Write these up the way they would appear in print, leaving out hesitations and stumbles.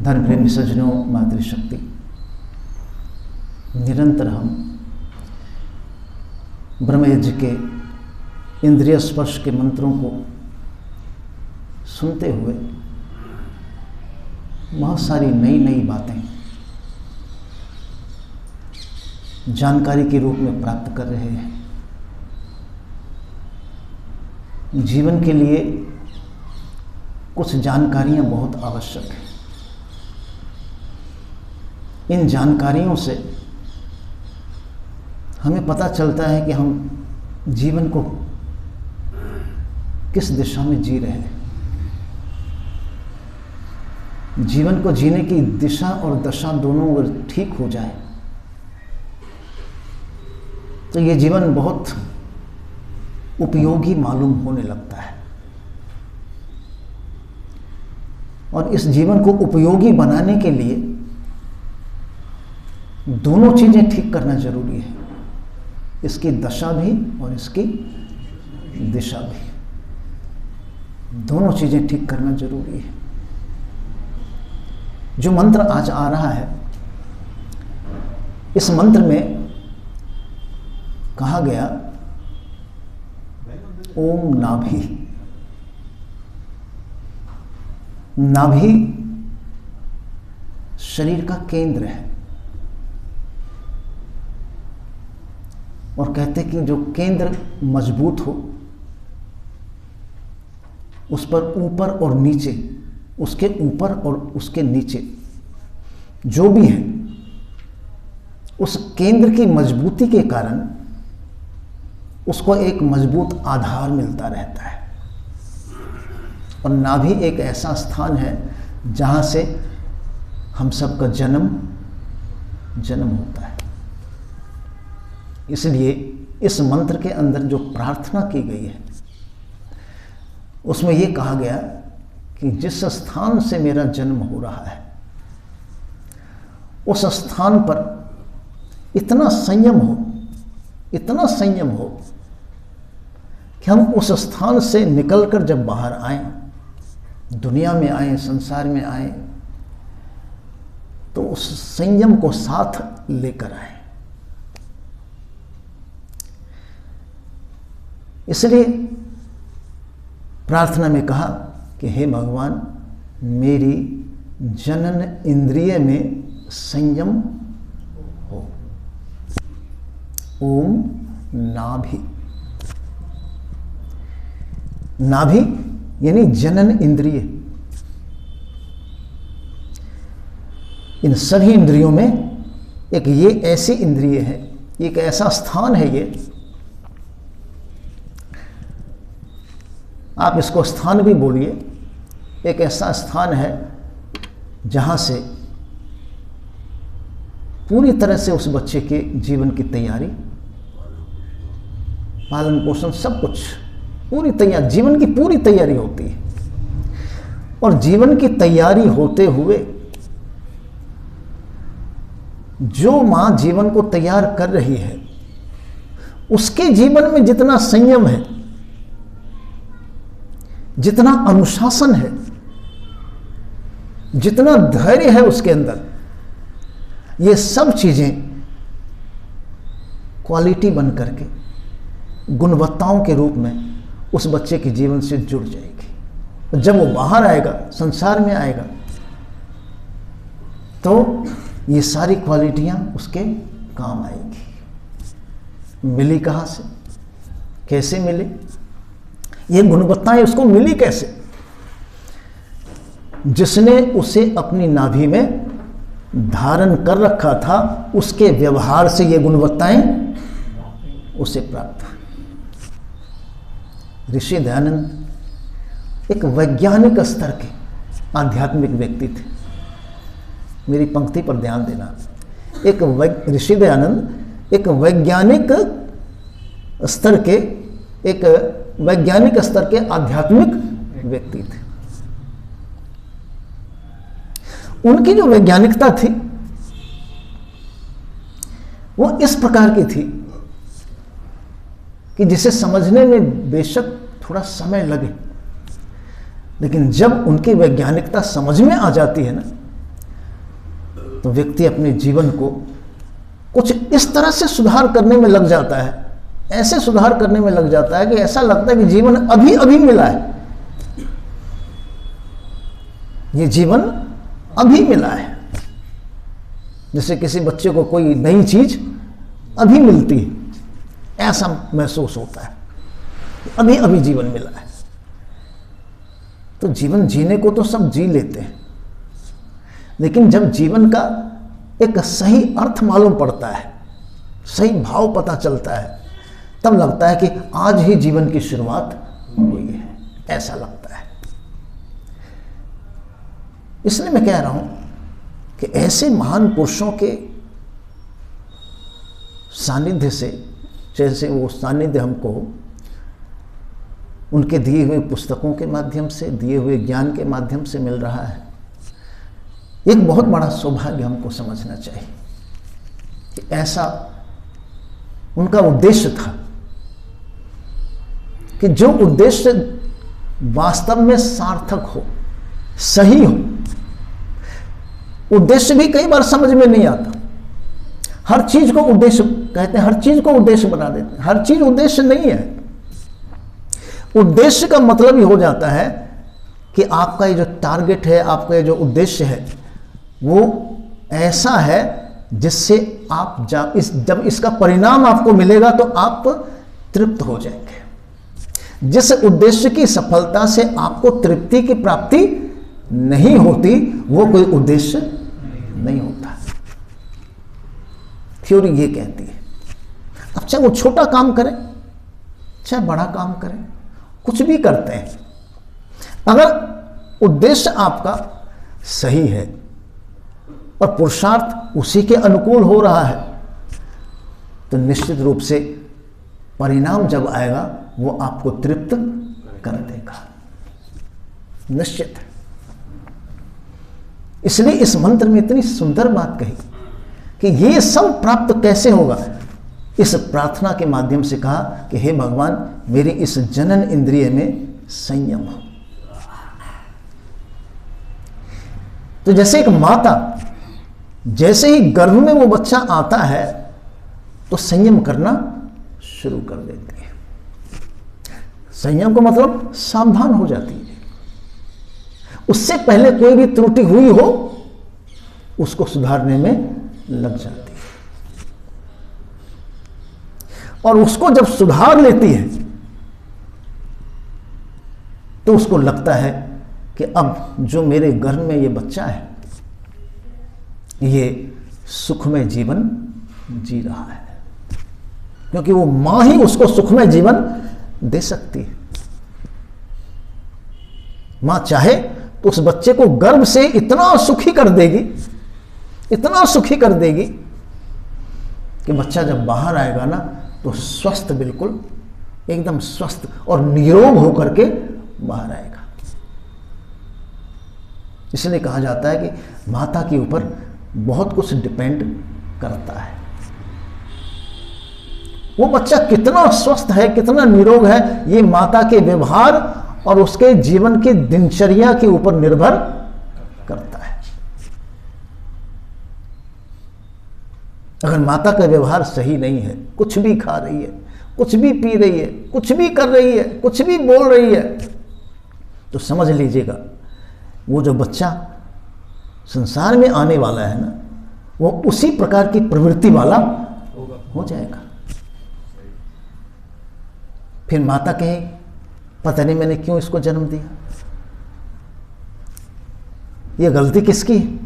धर्म प्रेमी सज्जनों, मातृशक्ति, निरंतर हम ब्रह्मयज्ञ के इंद्रिय स्पर्श के मंत्रों को सुनते हुए बहुत सारी नई नई बातें जानकारी के रूप में प्राप्त कर रहे हैं। जीवन के लिए कुछ जानकारियां बहुत आवश्यक हैं। इन जानकारियों से हमें पता चलता है कि हम जीवन को किस दिशा में जी रहे हैं। जीवन को जीने की दिशा और दशा दोनों अगर ठीक हो जाए तो ये जीवन बहुत उपयोगी मालूम होने लगता है। और इस जीवन को उपयोगी बनाने के लिए दोनों चीजें ठीक करना जरूरी है, इसकी दशा भी और इसकी दिशा भी। दोनों चीजें ठीक करना जरूरी है। जो मंत्र आज आ रहा है, इस मंत्र में कहा गया ओम नाभि। नाभि शरीर का केंद्र है और कहते हैं कि जो केंद्र मजबूत हो उस पर ऊपर और नीचे, उसके ऊपर और उसके नीचे जो भी है, उस केंद्र की मजबूती के कारण उसको एक मजबूत आधार मिलता रहता है। और नाभि एक ऐसा स्थान है जहां से हम सबका जन्म होता है। इसलिए इस मंत्र के अंदर जो प्रार्थना की गई है उसमें यह कहा गया कि जिस स्थान से मेरा जन्म हो रहा है उस स्थान पर इतना संयम हो कि हम उस स्थान से निकलकर जब बाहर आए, दुनिया में आए, संसार में आए, तो उस संयम को साथ लेकर आए। इसलिए प्रार्थना में कहा कि हे भगवान, मेरी जनन इंद्रिय में संयम हो। ओम नाभि। नाभि यानी जनन इंद्रिय। इन सभी इंद्रियों में एक ये ऐसी इंद्रिय है, एक ऐसा स्थान है, ये आप इसको स्थान भी बोलिए, एक ऐसा स्थान है जहां से पूरी तरह से उस बच्चे के जीवन की तैयारी, पालन पोषण, सब कुछ पूरी तैयारी, जीवन की पूरी तैयारी होती है। और जीवन की तैयारी होते हुए जो मां जीवन को तैयार कर रही है उसके जीवन में जितना संयम है, जितना अनुशासन है, जितना धैर्य है उसके अंदर, ये सब चीजें क्वालिटी बन करके गुणवत्ताओं के रूप में उस बच्चे के जीवन से जुड़ जाएगी। जब वो बाहर आएगा, संसार में आएगा, तो ये सारी क्वालिटियां उसके काम आएगी। मिली कहां से, कैसे मिली, ये गुणवत्ताएं उसको मिली कैसे? जिसने उसे अपनी नाभि में धारण कर रखा था, उसके व्यवहार से ये गुणवत्ताएं उसे प्राप्त। ऋषि दयानंद एक वैज्ञानिक स्तर के आध्यात्मिक व्यक्ति थे। मेरी पंक्ति पर ध्यान देना। ऋषि दयानंद एक वैज्ञानिक स्तर के आध्यात्मिक व्यक्ति थे। उनकी जो वैज्ञानिकता थी वो इस प्रकार की थी कि जिसे समझने में बेशक थोड़ा समय लगे, लेकिन जब उनकी वैज्ञानिकता समझ में आ जाती है ना, तो व्यक्ति अपने जीवन को कुछ इस तरह से सुधार करने में लग जाता है, ऐसे सुधार करने में लग जाता है कि ऐसा लगता है कि जीवन अभी अभी मिला है, ये जीवन अभी मिला है। जैसे किसी बच्चे को कोई नई चीज अभी मिलती है, ऐसा महसूस होता है, अभी अभी जीवन मिला है। तो जीवन जीने को तो सब जी लेते हैं, लेकिन जब जीवन का एक सही अर्थ मालूम पड़ता है, सही भाव पता चलता है, तब लगता है कि आज ही जीवन की शुरुआत हुई है, ऐसा लगता है। इसलिए मैं कह रहा हूं कि ऐसे महान पुरुषों के सानिध्य से, जैसे वो सानिध्य हमको उनके दिए हुए पुस्तकों के माध्यम से, दिए हुए ज्ञान के माध्यम से मिल रहा है, एक बहुत बड़ा सौभाग्य हमको समझना चाहिए कि ऐसा उनका उद्देश्य था कि जो उद्देश्य वास्तव में सार्थक हो, सही हो। उद्देश्य भी कई बार समझ में नहीं आता, हर चीज को उद्देश्य कहते हैं, हर चीज को उद्देश्य बना देते हैं। हर चीज उद्देश्य नहीं है। उद्देश्य का मतलब ही हो जाता है कि आपका ये जो टारगेट है, आपका ये जो उद्देश्य है, वो ऐसा है जिससे आप जब इसका परिणाम आपको मिलेगा तो आप तृप्त हो जाएंगे। जिस उद्देश्य की सफलता से आपको तृप्ति की प्राप्ति नहीं होती, वो कोई उद्देश्य नहीं होता। थ्योरी ये कहती है। अब चाहे वो छोटा काम करें, चाहे बड़ा काम करें, कुछ भी करते हैं, अगर उद्देश्य आपका सही है और पुरुषार्थ उसी के अनुकूल हो रहा है, तो निश्चित रूप से परिणाम जब आएगा वो आपको तृप्त कर देगा, निश्चित है। इसलिए इस मंत्र में इतनी सुंदर बात कही कि ये सब प्राप्त कैसे होगा। इस प्रार्थना के माध्यम से कहा कि हे भगवान, मेरी इस जनन इंद्रिय में संयम हो। तो जैसे एक माता जैसे ही गर्भ में वो बच्चा आता है तो संयम करना शुरू कर देती है। संयम का मतलब सावधान हो जाती है। उससे पहले कोई भी त्रुटि हुई हो उसको सुधारने में लग जाती है, और उसको जब सुधार लेती है तो उसको लगता है कि अब जो मेरे गर्भ में ये बच्चा है ये सुखमय जीवन जी रहा है, क्योंकि वो मां ही उसको सुखमय जीवन दे सकती है। मां चाहे तो उस बच्चे को गर्भ से इतना सुखी कर देगी, इतना सुखी कर देगी कि बच्चा जब बाहर आएगा ना तो स्वस्थ, बिल्कुल एकदम स्वस्थ और निरोग होकर के बाहर आएगा। इसलिए कहा जाता है कि माता के ऊपर बहुत कुछ डिपेंड करता है। वो बच्चा कितना स्वस्थ है, कितना निरोग है, ये माता के व्यवहार और उसके जीवन की दिनचर्या के ऊपर निर्भर करता है। अगर माता का व्यवहार सही नहीं है, कुछ भी खा रही है, कुछ भी पी रही है, कुछ भी कर रही है, कुछ भी बोल रही है, तो समझ लीजिएगा वो जो बच्चा संसार में आने वाला है ना, वो उसी प्रकार की प्रवृत्ति वाला हो जाएगा। फिर माता कहे पता नहीं मैंने क्यों इसको जन्म दिया, ये गलती किसकी है?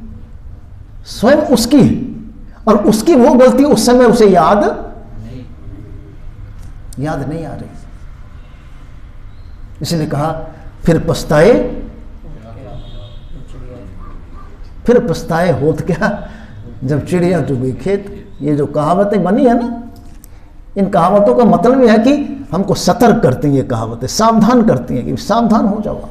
स्वयं उसकी है, और उसकी वो गलती उस समय उसे याद नहीं आ रही। इसलिए कहा फिर पछताए होत क्या जब चिड़िया डूबी खेत। ये जो कहावतें बनी है ना, इन कहावतों का मतलब यह है कि हमको सतर्क करती हैं, ये कहावतें सावधान करती हैं कि सावधान हो जाओ।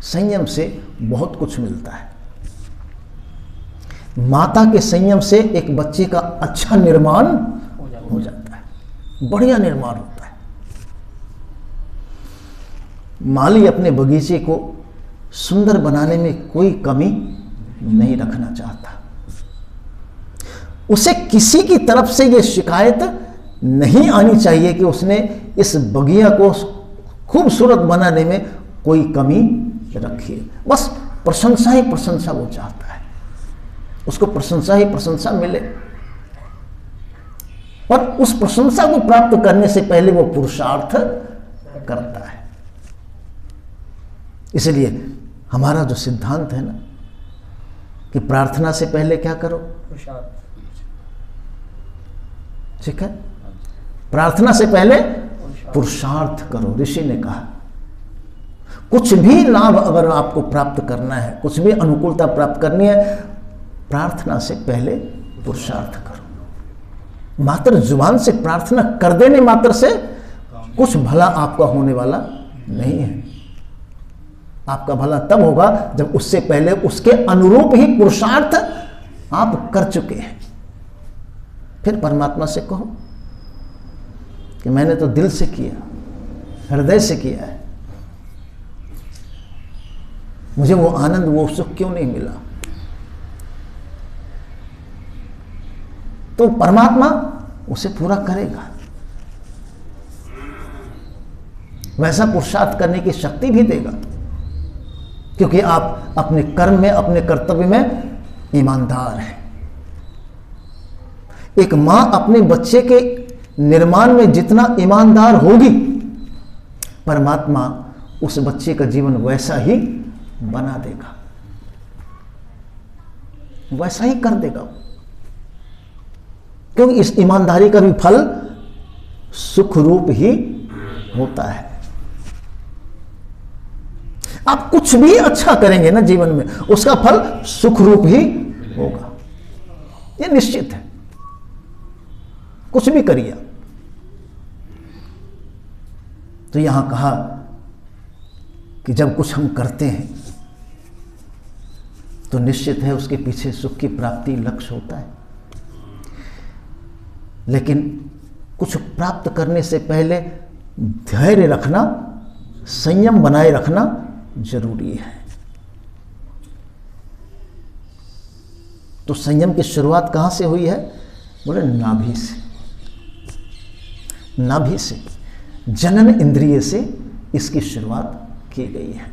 संयम से बहुत कुछ मिलता है। माता के संयम से एक बच्चे का अच्छा निर्माण हो जाता है, बढ़िया निर्माण होता है। माली अपने बगीचे को सुंदर बनाने में कोई कमी नहीं रखना चाहता। उसे किसी की तरफ से यह शिकायत नहीं आनी चाहिए कि उसने इस बगिया को खूबसूरत बनाने में कोई कमी रखी है। बस प्रशंसा ही प्रशंसा वो चाहता है, उसको प्रशंसा ही प्रशंसा मिले, और उस प्रशंसा को प्राप्त करने से पहले वो पुरुषार्थ करता है। इसलिए हमारा जो सिद्धांत है ना कि प्रार्थना से पहले क्या करो, ठीक है, प्रार्थना से पहले पुरुषार्थ करो। ऋषि ने कहा कुछ भी लाभ अगर आपको प्राप्त करना है, कुछ भी अनुकूलता प्राप्त करनी है, प्रार्थना से पहले पुरुषार्थ करो। मात्र जुबान से प्रार्थना कर देने मात्र से कुछ भला आपका होने वाला नहीं है। आपका भला तब होगा जब उससे पहले उसके अनुरूप ही पुरुषार्थ आप कर चुके हैं। फिर परमात्मा से कहो कि मैंने तो दिल से किया, हृदय से किया है, मुझे वो आनंद, वो सुख क्यों नहीं मिला। तो परमात्मा उसे पूरा करेगा। वैसा पुरुषार्थ करने की शक्ति भी देगा, क्योंकि आप अपने कर्म में, अपने कर्तव्य में ईमानदार हैं। एक मां अपने बच्चे के निर्माण में जितना ईमानदार होगी, परमात्मा उस बच्चे का जीवन वैसा ही बना देगा, वैसा ही कर देगा, क्योंकि इस ईमानदारी का भी फल सुख रूप ही होता है। आप कुछ भी अच्छा करेंगे ना जीवन में, उसका फल सुख रूप ही होगा, यह निश्चित है। कुछ भी करिए। तो यहां कहा कि जब कुछ हम करते हैं तो निश्चित है उसके पीछे सुख की प्राप्ति लक्ष्य होता है, लेकिन कुछ प्राप्त करने से पहले धैर्य रखना, संयम बनाए रखना जरूरी है। तो संयम की शुरुआत कहां से हुई है? बोले नाभि से। नाभि से, जनन इंद्रिय से इसकी शुरुआत की गई है,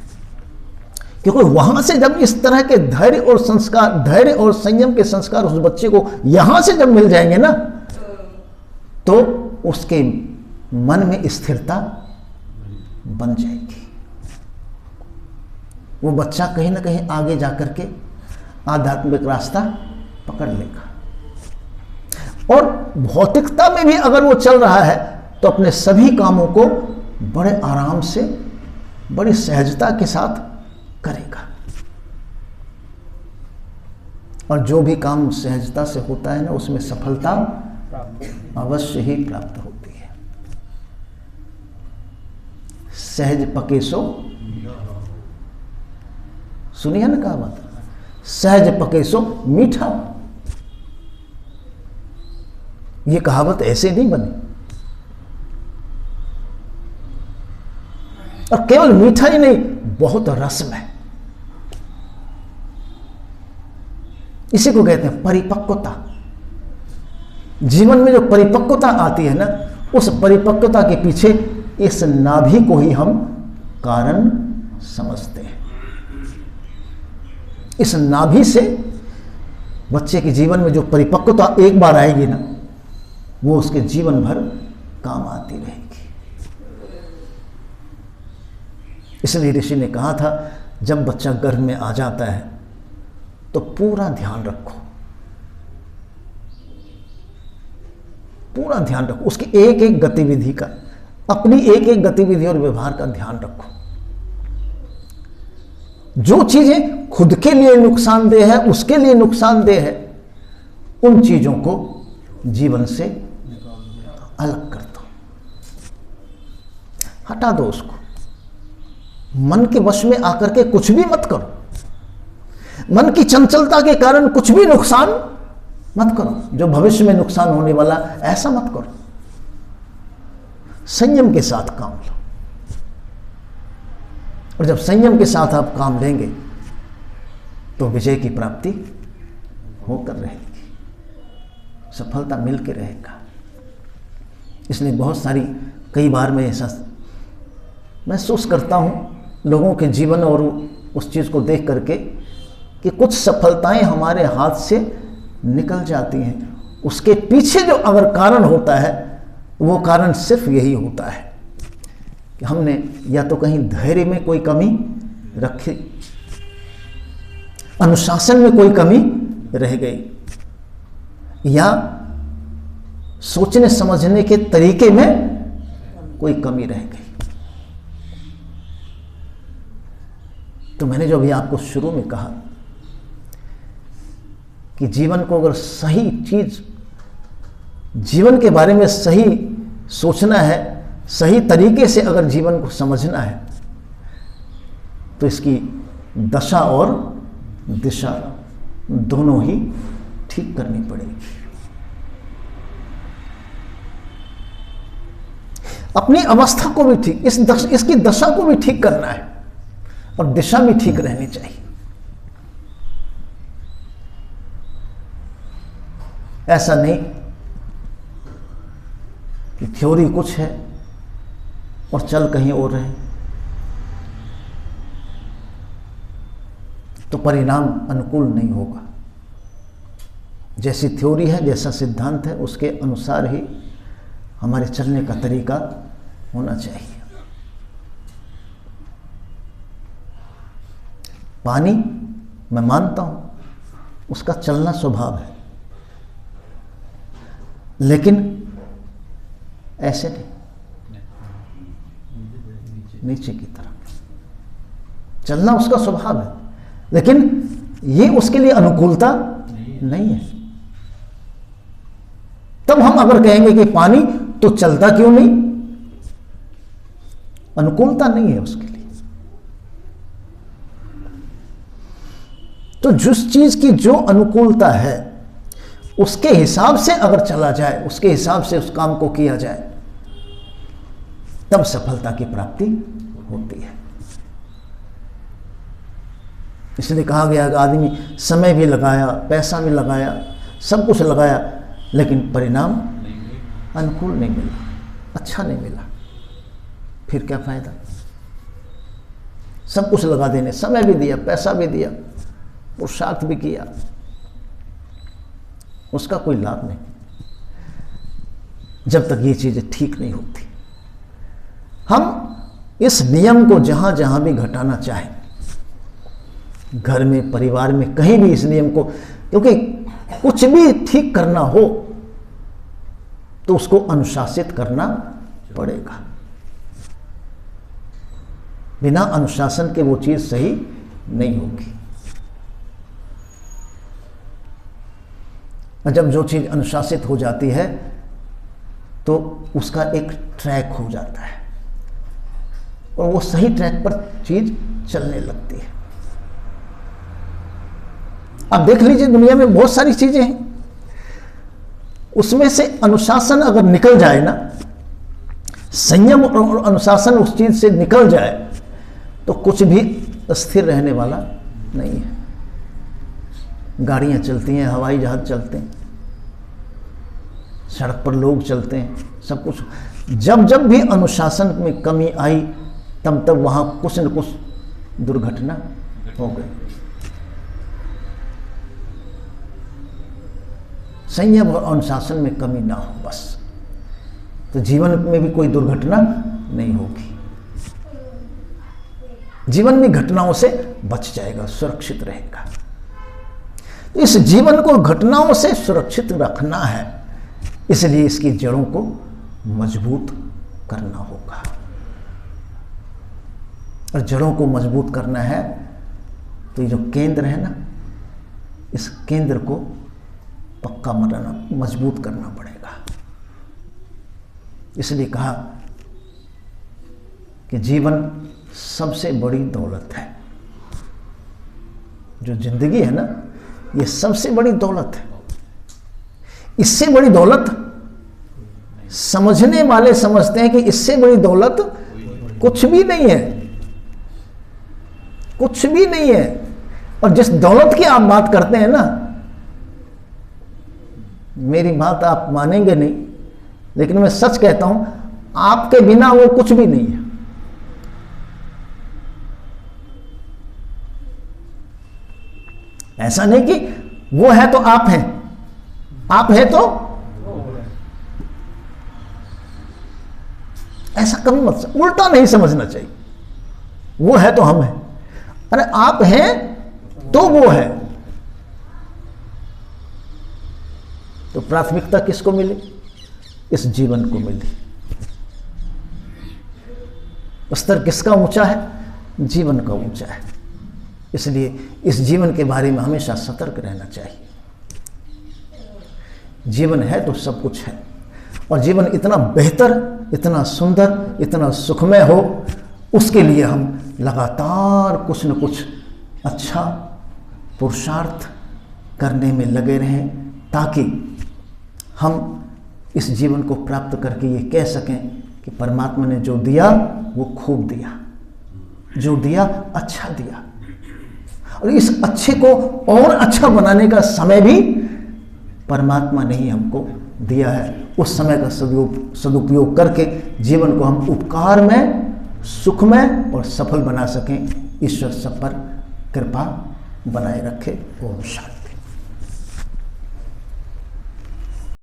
क्योंकि वहां से जब इस तरह के धैर्य और संस्कार, धैर्य और संयम के संस्कार उस बच्चे को यहां से जब मिल जाएंगे ना, तो उसके मन में स्थिरता बन जाएगी। वो बच्चा कहीं ना कहीं आगे जाकर के आध्यात्मिक रास्ता पकड़ लेगा, और भौतिकता में भी अगर वो चल रहा है तो अपने सभी कामों को बड़े आराम से, बड़ी सहजता के साथ करेगा। और जो भी काम सहजता से होता है ना, उसमें सफलता अवश्य ही प्राप्त होती है। सहज पके सो, सुनिए ना कहावत, सहज पके सो मीठा। ये कहावत ऐसे नहीं बनी, और केवल मीठा ही नहीं, बहुत रसमय। इसी को कहते हैं परिपक्वता। जीवन में जो परिपक्वता आती है ना, उस परिपक्वता के पीछे इस नाभि को ही हम कारण समझते हैं। इस नाभि से बच्चे के जीवन में जो परिपक्वता एक बार आएगी ना, वो उसके जीवन भर काम आती रहेगी। इसलिए ऋषि ने कहा था, जब बच्चा गर्भ में आ जाता है तो पूरा ध्यान रखो, पूरा ध्यान रखो, उसकी एक एक गतिविधि का, अपनी एक एक गतिविधि और व्यवहार का ध्यान रखो। जो चीजें खुद के लिए नुकसानदेह है, उसके लिए नुकसानदेह है, उन चीजों को जीवन से अलग कर दो, हटा दो उसको। मन के वश में आकर के कुछ भी मत करो, मन की चंचलता के कारण कुछ भी नुकसान मत करो, जो भविष्य में नुकसान होने वाला, ऐसा मत करो। संयम के साथ काम लो, और जब संयम के साथ आप काम लेंगे तो विजय की प्राप्ति होकर रहेगी, सफलता मिल के रहेगा। इसलिए बहुत सारी कई बार मैं ऐसा महसूस करता हूँ लोगों के जीवन और उस चीज़ को देख करके कि कुछ सफलताएं हमारे हाथ से निकल जाती हैं। उसके पीछे जो अगर कारण होता है वो कारण सिर्फ यही होता है कि हमने या तो कहीं धैर्य में कोई कमी रखी, अनुशासन में कोई कमी रह गई, या सोचने समझने के तरीके में कोई कमी रह गई। तो मैंने जो अभी आपको शुरू में कहा कि जीवन को अगर सही चीज, जीवन के बारे में सही सोचना है, सही तरीके से अगर जीवन को समझना है तो इसकी दशा और दिशा दोनों ही ठीक करनी पड़ेगी। अपनी अवस्था को भी ठीक, इसकी दशा को भी ठीक करना है और दिशा भी ठीक रहनी चाहिए। ऐसा नहीं कि थ्योरी कुछ है और चल कहीं और रहे, तो परिणाम अनुकूल नहीं होगा। जैसी थ्योरी है, जैसा सिद्धांत है, उसके अनुसार ही हमारे चलने का तरीका होना चाहिए। पानी मैं मानता हूं उसका चलना स्वभाव है, लेकिन ऐसे नहीं, नीचे की तरफ चलना उसका स्वभाव है, लेकिन ये उसके लिए अनुकूलता नहीं है। तब हम अगर कहेंगे कि पानी तो चलता क्यों नहीं, अनुकूलता नहीं है उसके लिए। तो जिस चीज की जो अनुकूलता है उसके हिसाब से अगर चला जाए, उसके हिसाब से उस काम को किया जाए, तब सफलता की प्राप्ति होती है। इसलिए कहा गया कि आदमी समय भी लगाया, पैसा भी लगाया, सब कुछ लगाया, लेकिन परिणाम अनुकूल नहीं मिला, अच्छा नहीं मिला, फिर क्या फायदा। सब कुछ लगा देने, समय भी दिया, पैसा भी दिया, पुरुषार्थ भी किया, उसका कोई लाभ नहीं, जब तक ये चीजें ठीक नहीं होती। हम इस नियम को जहां जहां भी घटाना चाहें, घर में, परिवार में, कहीं भी इस नियम को, क्योंकि कुछ भी ठीक करना हो तो उसको अनुशासित करना पड़ेगा। बिना अनुशासन के वो चीज सही नहीं होगी। जब जो चीज अनुशासित हो जाती है तो उसका एक ट्रैक हो जाता है और वो सही ट्रैक पर चीज चलने लगती है। अब देख लीजिए, दुनिया में बहुत सारी चीजें हैं, उसमें से अनुशासन अगर निकल जाए ना, संयम और अनुशासन उस चीज से निकल जाए तो कुछ भी स्थिर रहने वाला नहीं है। गाड़ियां चलती हैं, हवाई जहाज चलते हैं, सड़क पर लोग चलते हैं, सब कुछ। जब जब भी अनुशासन में कमी आई तब तब वहां कुछ न कुछ दुर्घटना हो गई। संयम और अनुशासन में कमी ना हो बस, तो जीवन में भी कोई दुर्घटना नहीं होगी। जीवन भी घटनाओं से बच जाएगा, सुरक्षित रहेगा। इस जीवन को घटनाओं से सुरक्षित रखना है, इसलिए इसकी जड़ों को मजबूत करना होगा। और जड़ों को मजबूत करना है तो ये जो केंद्र है ना, इस केंद्र को पक्का बनाना, मजबूत करना पड़ेगा। इसलिए कहा कि जीवन सबसे बड़ी दौलत है। जो जिंदगी है ना, ये सबसे बड़ी दौलत है। इससे बड़ी दौलत, समझने वाले समझते हैं कि इससे बड़ी दौलत कुछ भी नहीं है, कुछ भी नहीं है। और जिस दौलत की आप बात करते हैं ना, मेरी बात आप मानेंगे नहीं, लेकिन मैं सच कहता हूं, आपके बिना वो कुछ भी नहीं है। ऐसा नहीं कि वो है तो आप हैं, आप है तो, ऐसा कभी मत, उल्टा नहीं समझना चाहिए। वो है तो हम हैं, अरे आप हैं तो वो है। तो प्राथमिकता किसको मिली? इस जीवन को मिली। स्तर किसका ऊंचा है? जीवन का ऊंचा है। इसलिए इस जीवन के बारे में हमेशा सतर्क रहना चाहिए। जीवन है तो सब कुछ है, और जीवन इतना बेहतर, इतना सुंदर, इतना सुखमय हो, उसके लिए हम लगातार कुछ न कुछ अच्छा पुरुषार्थ करने में लगे रहें, ताकि हम इस जीवन को प्राप्त करके ये कह सकें कि परमात्मा ने जो दिया वो खूब दिया, जो दिया अच्छा दिया। और इस अच्छे को और अच्छा बनाने का समय भी परमात्मा ने ही हमको दिया है। उस समय का सदुपयोग करके जीवन को हम उपकार में, सुखमय और सफल बना सकें। ईश्वर सब पर कृपा बनाए रखे। ओम शांति।